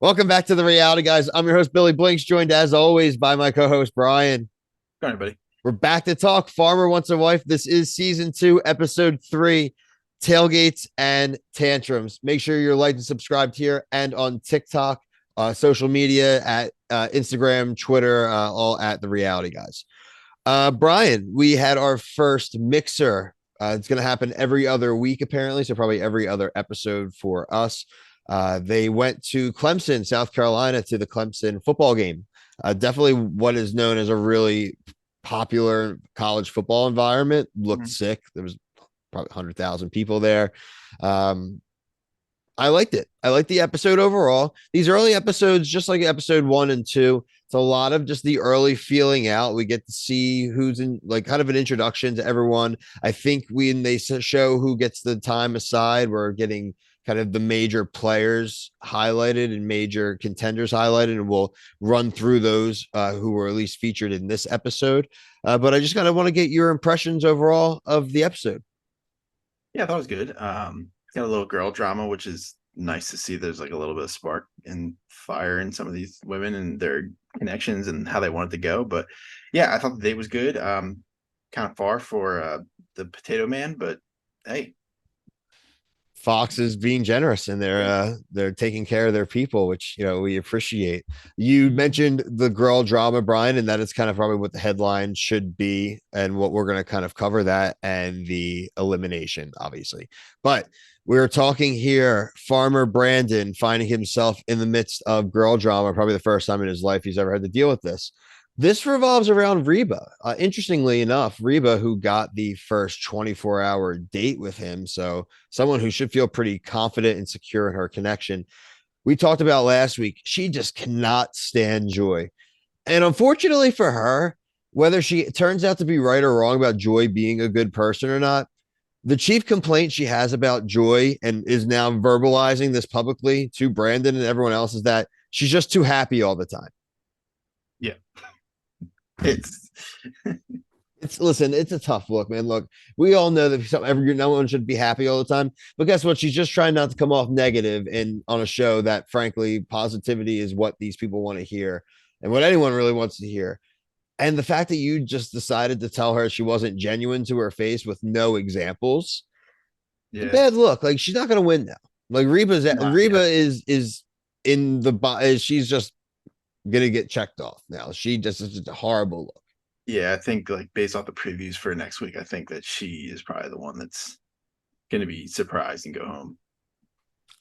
Welcome back to the Reality Guys. I'm your host, Billy Blinks, joined as always by my co-host, Brian. All right, buddy. We're back to talk Farmer Wants a Wife. This is season 2, episode 3, Tailgates and Tantrums. Make sure you're like and subscribed here and on TikTok, social media at Instagram, Twitter, all at the Reality Guys. Brian, we had our first mixer. It's going to happen every other week, apparently. So probably every other episode for us. They went to Clemson, South Carolina, to the Clemson football game. Definitely what is known as a really popular college football environment. Looked Mhm. sick. There was probably 100,000 people there. Um, I liked it. I liked the episode overall. These early episodes, just like episode 1 and 2, it's a lot of just the early feeling out. We get to see who's in, like, kind of an introduction to everyone. I think when they show who gets the time aside, we're getting kind of the major players highlighted and major contenders highlighted, and we'll run through those who were at least featured in this episode. But I just kind of want to get your impressions overall of the episode. Yeah, I thought it was good. Got a little girl drama, which is nice to see. There's like a little bit of spark and fire in some of these women and their connections and how they wanted to go. But yeah, I thought the date was good. Kind of far for the Potato Man, but hey, Fox is being generous and yeah, they're taking care of their people, which we appreciate. You mentioned the girl drama, Brian, and that is kind of probably what the headline should be, and what we're going to kind of cover that and the elimination, obviously. But we're talking here, Farmer Brandon finding himself in the midst of girl drama, probably the first time in his life he's ever had to deal with this. This revolves around Reba. Interestingly enough, Reba, who got the first 24-hour date with him. So someone who should feel pretty confident and secure in her connection. We talked about last week. She just cannot stand Joy. And unfortunately for her, whether she turns out to be right or wrong about Joy being a good person or not, the chief complaint she has about Joy and is now verbalizing this publicly to Brandon and everyone else is that she's just too happy all the time. yeah. It's It's listen, it's a tough look, man. Look, we all know that no one should be happy all the time. But guess what? She's just trying not to come off negative and on a show that frankly, positivity is what these people want to hear and what anyone really wants to hear. And the fact that you just decided to tell her she wasn't genuine to her face with no examples, it's a yeah, bad look. Like she's not gonna win now. Like Reba yeah, is in she's just gonna get checked off now. She just is just a horrible look. yeah. I think like based off the previews for next week, I think that she is probably the one that's going to be surprised and go home.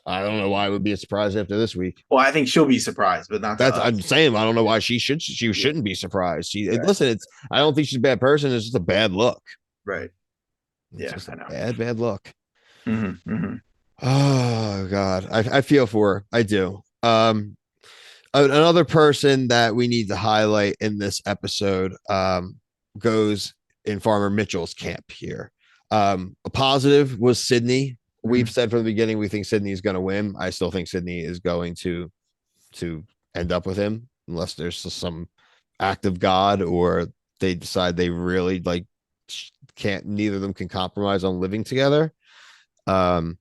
I don't know why it would be a surprise after this week. Well, I think she'll be surprised, but not to That's I'm us. saying I don't know Yeah, why she yeah, shouldn't be surprised. right, Listen, it's I don't think she's a bad person. It's just a bad look. right. It's Yeah, just I a know. bad look. Hmm. Oh God, I feel for her. I do. Another person that we need to highlight in this episode goes in Farmer Mitchell's camp here. A positive was Sydney. We've Hmm. said from the beginning we think Sydney is going to win. I still think Sydney is going to end up with him unless there's some act of God or they decide they really like can't neither of them can compromise on living together. Um,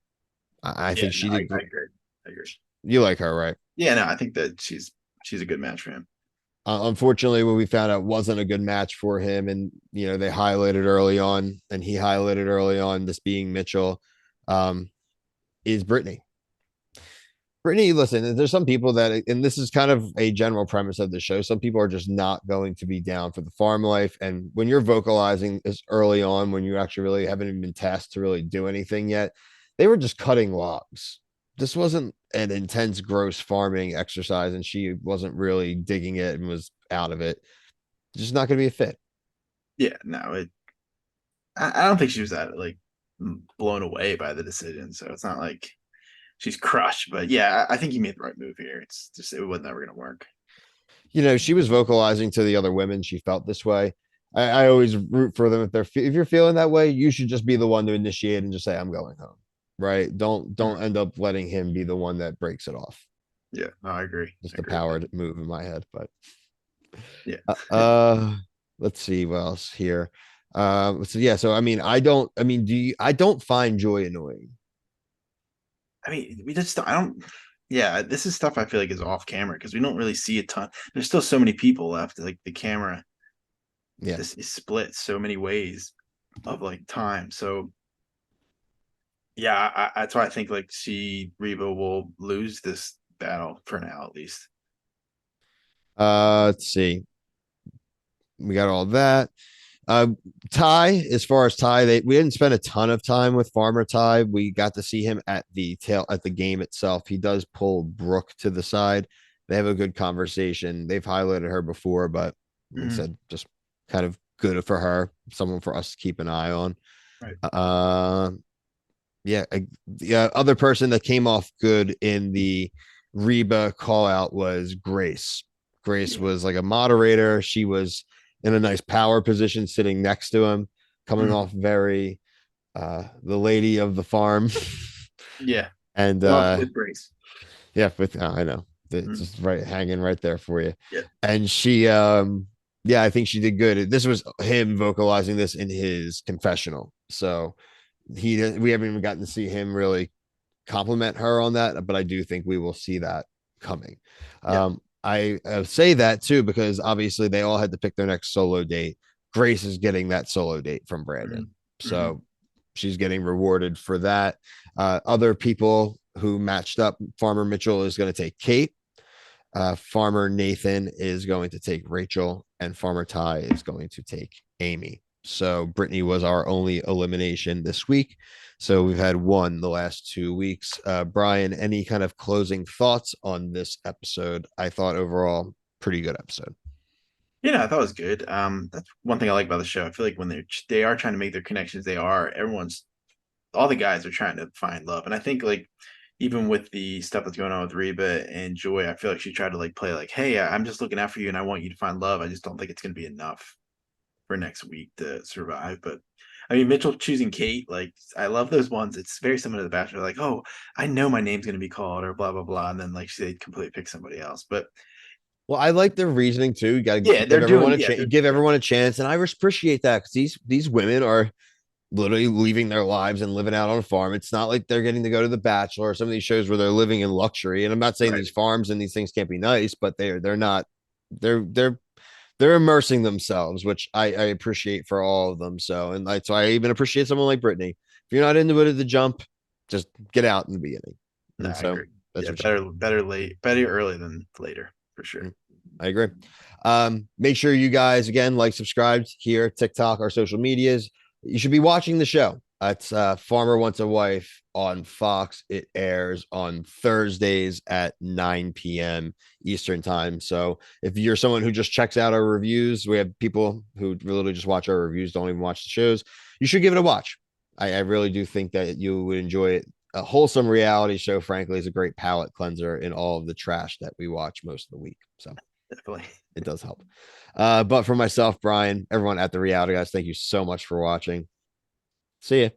I Yeah, think no, she I, did. I agree. I agree. You like her, right? Yeah, no, I think that she's a good match for him. Unfortunately, what we found out wasn't a good match for him, and they highlighted early on, and he highlighted early on this being Mitchell, um, is Brittany. Brittany, listen, there's some people that, and this is kind of a general premise of the show. Some people are just not going to be down for the farm life. And when you're vocalizing this early on, when you actually really haven't even been tasked to really do anything yet, they were just cutting logs. This wasn't an intense, gross farming exercise, and she wasn't really digging it and was out of it. Just not going to be a fit. Yeah, no, I don't think she was that like blown away by the decision. So it's not like she's crushed. But yeah, I think he made the right move here. It's just it was never gonna work. She was vocalizing to the other women. She felt this way. I always root for them if you're feeling that way, you should just be the one to initiate and just say, I'm going home. Right. Don't Mhm. end up letting him be the one that breaks it off. Yeah, no, I agree. I Just a agree with that. powered move in my head. But Yeah. uh, uh let's see what else here. So yeah, so I mean, do you I don't find Joy annoying. I mean, we just I don't. Yeah, this is stuff I feel like is off camera because we don't really see a ton. There's still so many people left. Like the camera, Yeah. this is split so many ways of like time. So yeah, that's why I think like see Reba will lose this battle for now at least. Let's see. We got all that. Uh, Ty, as far as Ty, we didn't spend a ton of time with Farmer Ty. We got to see him at the game itself. He does pull Brooke to the side. They have a good conversation. They've highlighted her before, but like I Mhm. said, just kind of good for her, someone for us to keep an eye on. Right. Uh, yeah, the other person that came off good in the Reba call out was Grace. Grace Yeah. was like a moderator. She was in a nice power position sitting next to him, coming Mhm. off very the lady of the farm. Yeah. And Love with Grace. yeah, with I know it's Mhm. just right hanging right there for you. Yeah. And she yeah, I think she did good. This was him vocalizing this in his confessional. So we haven't even gotten to see him really compliment her on that, but I do think we will see that coming. Yeah. I say that too because obviously they all had to pick their next solo date. Grace is getting that solo date from Brandon, Mhm. Mhm. so she's getting rewarded for that. Other people who matched up, Farmer Mitchell is going to take Kate. Farmer Nathan is going to take Rachel, and Farmer Ty is going to take Amy. So Brittany was our only elimination this week. So we've had one the last 2 weeks. Brian, any kind of closing thoughts on this episode? I thought overall, pretty good episode. Yeah, I thought it was good. That's one thing I like about the show. I feel like when they are trying to make their connections, they are everyone's all the guys are trying to find love, and I think like even with the stuff that's going on with Reba and Joy, I feel like she tried to like play like, hey, I'm just looking out for you, and I want you to find love. I just don't think it's going to be enough for next week to survive. But I mean, Mitchell choosing Kate, like I love those ones. It's very similar to The Bachelor, like, oh, I know my name's going to be called or blah blah blah, and then like they completely pick somebody else. But Well, I like their reasoning too. You got to yeah, give everyone a yeah, chance. Give everyone a chance, and I appreciate that because these women are literally leaving their lives and living out on a farm. It's not like they're getting to go to The Bachelor or some of these shows where they're living in luxury. And I'm not saying right. these farms and these things can't be nice, but they're not they're they're they're immersing themselves, which I appreciate for all of them. So so I even appreciate someone like Brittany. If you're not into it at the jump, just get out in the beginning. No, And I so agree. that's Yeah, what she did. better late, better early than later for sure. Mm, I agree. Make sure you guys again like, subscribe here, TikTok, our social medias. You should be watching the show. It's Farmer Wants a Wife on Fox. It airs on Thursdays at 9 p.m. Eastern time. So if you're someone who just checks out our reviews, we have people who literally just watch our reviews, don't even watch the shows. You should give it a watch. I really do think that you would enjoy it. A wholesome reality show, frankly, is a great palate cleanser in all of the trash that we watch most of the week. So Definitely. it does help. But for myself, Brian, everyone at the reality guys, thank you so much for watching. See ya.